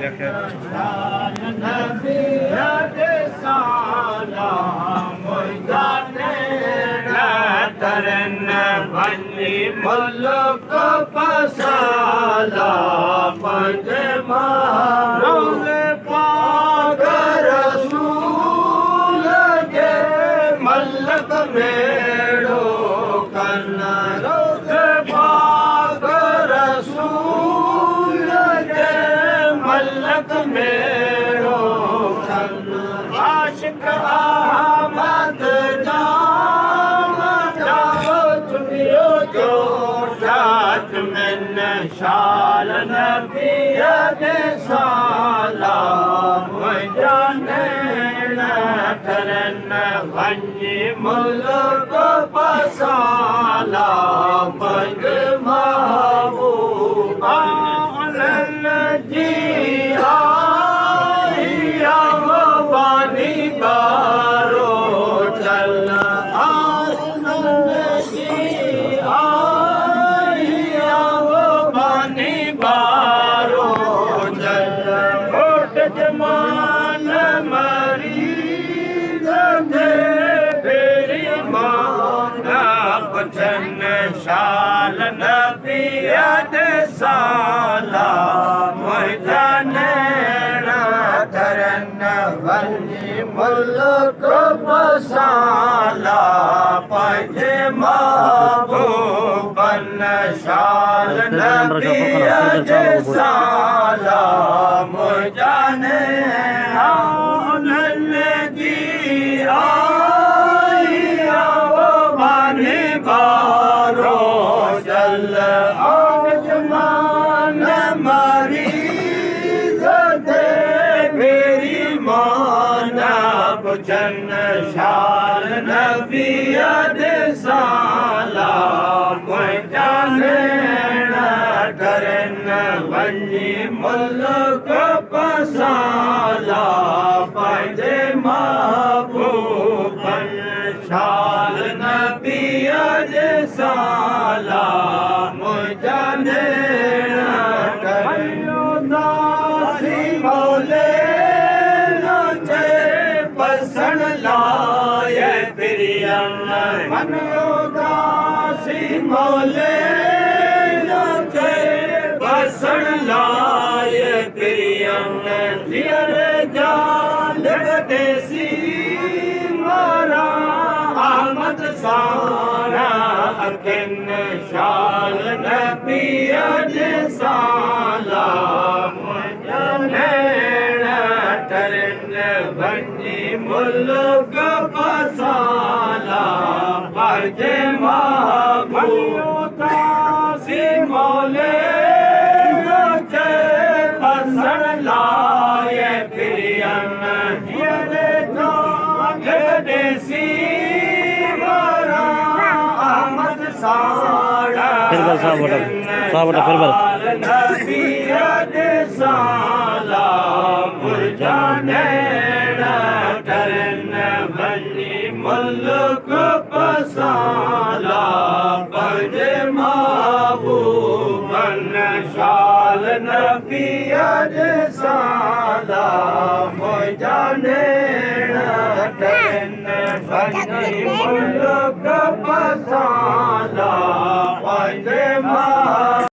দেখেন मुल्क पसाला पजमा रोज़े पाक रसूल के मलक मेड़ो करना रोज़े पाक रसूल के मलक मेड़ो करना आशिक अहमद शाल नबी सलाम जाने न करन वंजी मुल्क पसाला पंग महबूबा जी आया वानी बारो चल जमान मरीज दे फेरी माना पचन शाल नबी दे साला जाने धरन वंजी मुल्क पसाला पजे महबूबन शाल नबी दे साला जाने जी आया वो माने बारो जल जमान मरीज दे मेरी माना बुझन शाल नबी दे साला जाने करन वंजी मुल्क पसाला पंजे महबूबन शाल नबी दे साला जाने दासी मौले नचे बसन लाए प्रियम मन दासी मौले बसन लाए प्रियम जियर जान देसी मारा अहमद सारा अखिन शाल नबी दे साला तरन बंजी मुल्क पसाला परजे महबूबा सी मौले बसन लाए प्रियम देसी मारा अहमद साड़ा नबी दे साला जाने करन बंजी मुल्क पसाला पंजे महबूबन शाल नबी दे साला जाने करन बंजी मुल्क पसाला पंजे महबूबन